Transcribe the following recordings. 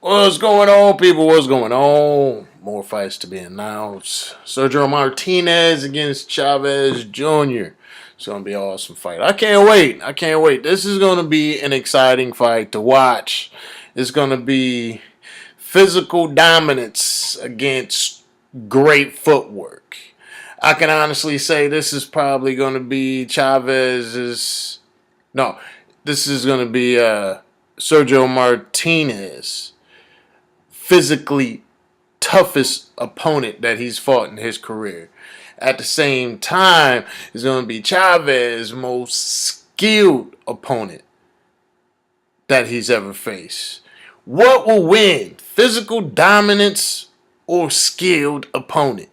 What's going on, people? What's going on? More fights to be announced. Sergio Martinez against Chavez Jr. It's going to be an awesome fight. I can't wait. I can't wait. This is going to be an exciting fight to watch. It's going to be physical dominance against great footwork. I can honestly say this is probably going to be Chavez's. No, this is going to be Sergio Martinez physically toughest opponent that he's fought in his career. At the same time, it's going to be Chavez's most skilled opponent that he's ever faced. What will win? Physical dominance or skilled opponent?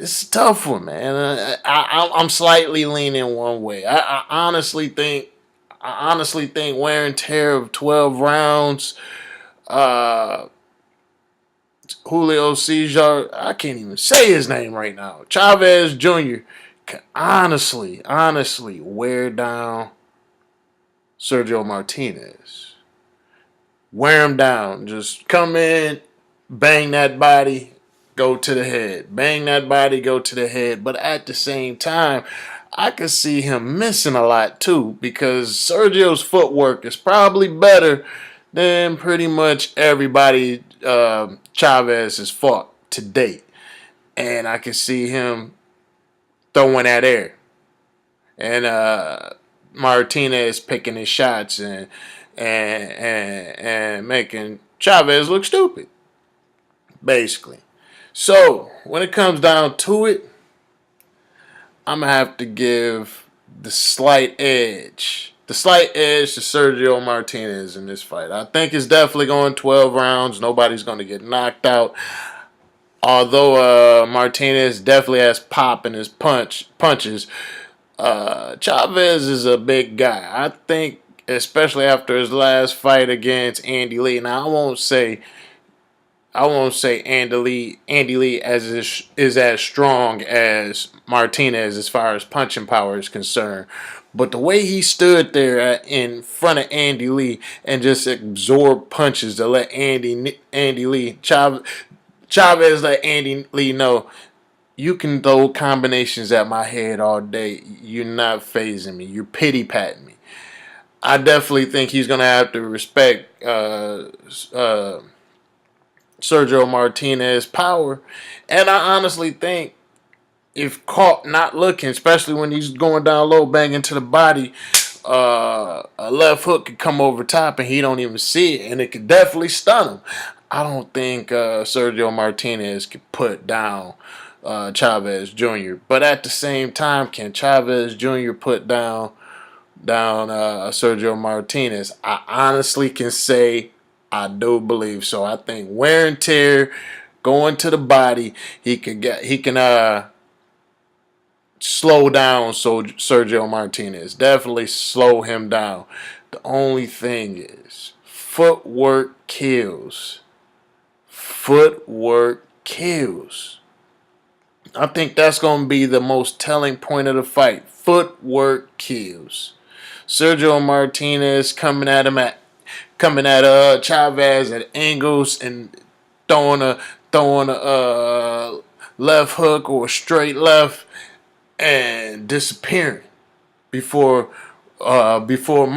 It's a tough one, man. I'm slightly leaning one way. I honestly think wear and tear of 12 rounds. Uh, Julio Cesar, I can't even say his name right now. Chavez Jr. can honestly wear down Sergio Martinez. Wear him down. Just come in, bang that body, go to the head. Bang that body, go to the head. But at the same time, I could see him missing a lot too because Sergio's footwork is probably better than pretty much everybody Chavez has fought to date. And I can see him throwing that air. And Martinez picking his shots and making Chavez look stupid, basically. So, when it comes down to it, I'm going to have to give the slight edge. The slight edge to Sergio Martinez in this fight. I think it's definitely going 12 rounds. Nobody's going to get knocked out. Although Martinez definitely has pop in his punches, Chavez is a big guy. I think, especially after his last fight against Andy Lee. Now, I won't say Andy Lee is as strong as Martinez as far as punching power is concerned. But the way he stood there in front of Andy Lee and just absorbed punches to let Chavez let Andy Lee know, you can throw combinations at my head all day. You're not phasing me. You're pity patting me. I definitely think he's gonna have to respect Sergio Martinez's power, and I honestly think if caught not looking, especially when he's going down low, banging to the body, a left hook could come over top and he don't even see it, and it could definitely stun him. I don't think Sergio Martinez could put down Chavez Jr. But at the same time, can Chavez Jr. put down Sergio Martinez? I honestly can say I do believe so. I think wear and tear, going to the body, he can slow down Sergio Martinez. Definitely slow him down. The only thing is footwork kills. Footwork kills. I think that's going to be the most telling point of the fight. Footwork kills. Sergio Martinez coming at Chavez at angles and throwing a left hook or a straight left and disappearing before before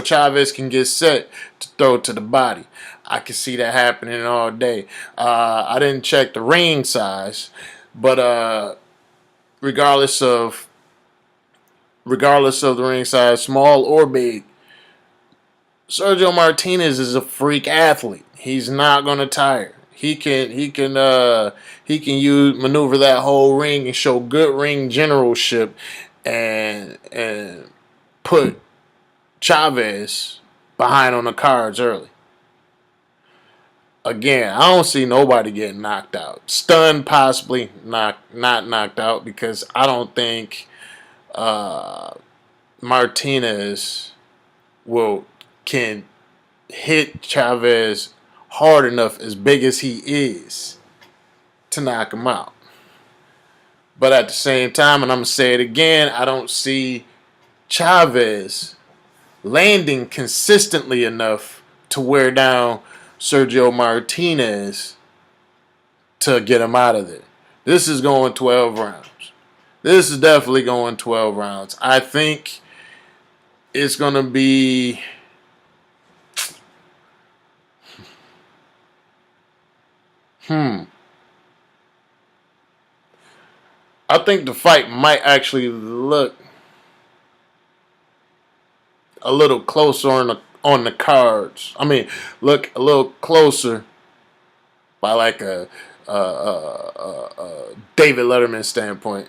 Chavez can get set to throw to the body. I can see that happening all day. I didn't check the ring size, but regardless of the ring size, small or big, Sergio Martinez is a freak athlete. He's not gonna tire. He can maneuver that whole ring and show good ring generalship and put Chavez behind on the cards early. Again, I don't see nobody getting knocked out. Stunned, possibly, not knocked out, because I don't think Martinez can hit Chavez hard enough, as big as he is, to knock him out. But at the same time, and I'm going to say it again, I don't see Chavez landing consistently enough to wear down Sergio Martinez to get him out of there. This is going 12 rounds. This is definitely going 12 rounds. I think it's going to be... I think the fight might actually look a little closer on the cards. I mean, look a little closer by like a David Letterman standpoint.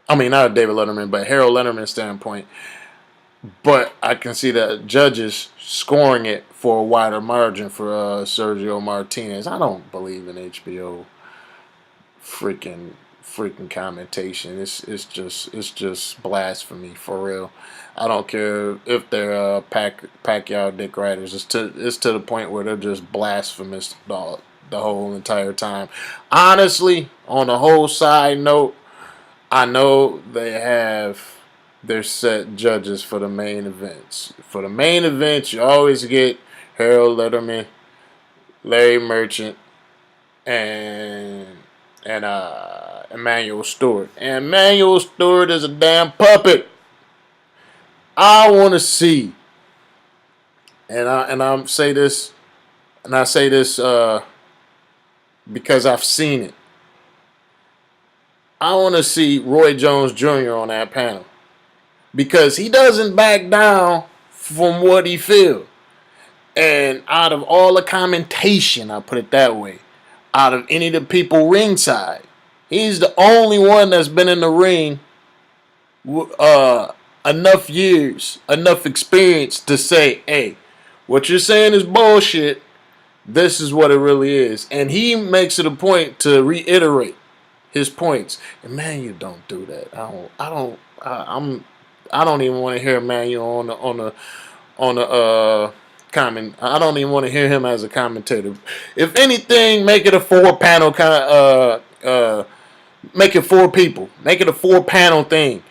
I mean, not a David Letterman, but Harold Letterman standpoint. But I can see the judges scoring it for a wider margin for Sergio Martinez. I don't believe in HBO freaking commentation. It's just blasphemy for real. I don't care if they're Pacquiao dick riders. It's to the point where they're just blasphemous the whole entire time. Honestly, on the whole side note, I know they have their set judges for the main events. For the main events, you always get Harold Letterman, Larry Merchant, and Emmanuel Stewart. And Emmanuel Stewart is a damn puppet. I want to see, and I say this because I've seen it. I want to see Roy Jones Jr. on that panel because he doesn't back down from what he feels. And out of all the commentation, I'll put it that way, out of any of the people ringside, he's the only one that's been in the ring enough years, enough experience to say, hey, what you're saying is bullshit. This is what it really is. And he makes it a point to reiterate his points. And man, you don't do that. I don't even want to hear Emmanuel on the comment. I don't even want to hear him as a commentator. If anything, make it a 4-panel make it 4 people. Make it a 4-panel thing.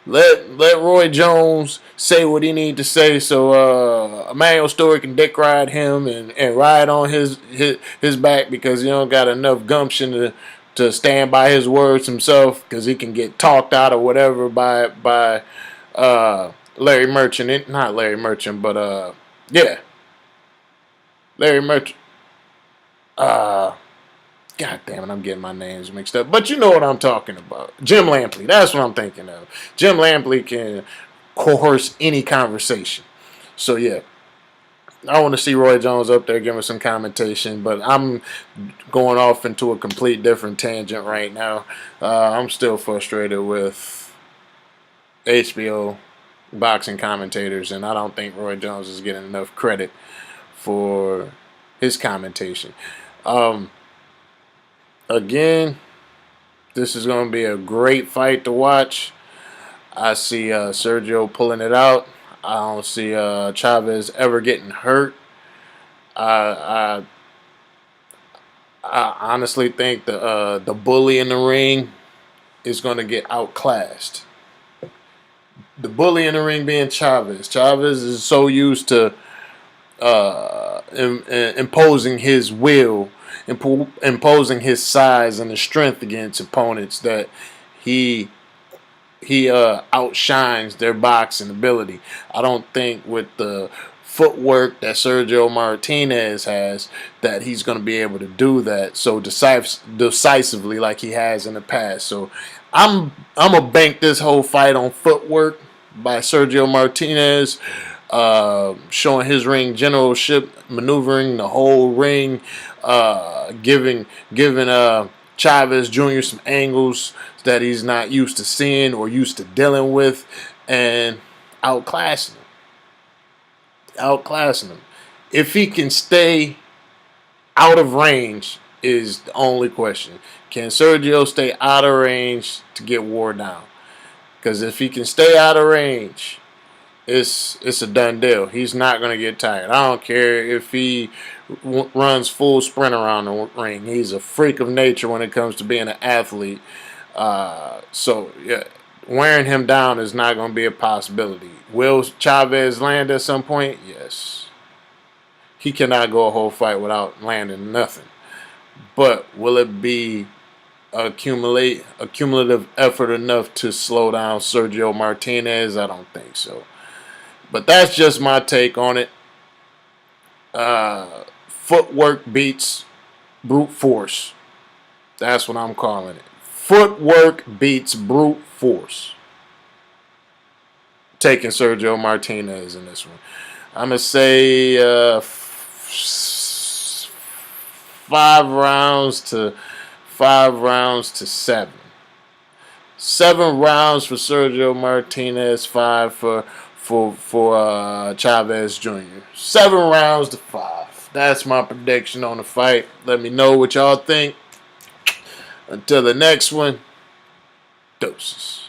Let Roy Jones say what he need to say so Emmanuel Stewart can dick ride him and ride on his back because he don't got enough gumption to stand by his words himself because he can get talked out or whatever by Larry Merchant. Not Larry Merchant, but yeah. Larry Merchant. God damn it, I'm getting my names mixed up. But you know what I'm talking about. Jim Lampley. That's what I'm thinking of. Jim Lampley can coerce any conversation. So, yeah. I want to see Roy Jones up there giving some commentation, but I'm going off into a complete different tangent right now. I'm still frustrated with HBO boxing commentators, and I don't think Roy Jones is getting enough credit for his commentation. Again, this is going to be a great fight to watch. I see Sergio pulling it out. I don't see Chavez ever getting hurt. I honestly think the bully in the ring is going to get outclassed. The bully in the ring being Chavez. Chavez is so used to imposing his will, imposing his size and his strength against opponents that he outshines their boxing ability. I don't think with the footwork that Sergio Martinez has that he's going to be able to do that so decisively like he has in the past. So I'm gonna bank this whole fight on footwork by Sergio Martinez, showing his ring generalship, maneuvering the whole ring, giving Chavez Jr. some angles that he's not used to seeing or used to dealing with, and outclassing him. If he can stay out of range is the only question. Can Sergio stay out of range to get wore down? Because if he can stay out of range, it's a done deal. He's not going to get tired. I don't care if he runs full sprint around the ring. He's a freak of nature when it comes to being an athlete. So, yeah, wearing him down is not going to be a possibility. Will Chavez land at some point? Yes. He cannot go a whole fight without landing nothing. But will it be a cumulative effort enough to slow down Sergio Martinez? I don't think so. But that's just my take on it. Footwork beats brute force. That's what I'm calling it. Footwork beats brute force. Taking Sergio Martinez in this one. I'm going to say 5 rounds to 7. 7 rounds for Sergio Martinez, 5 for Chavez Jr. 7 rounds to 5. That's my prediction on the fight. Let me know what y'all think. Until the next one, doses.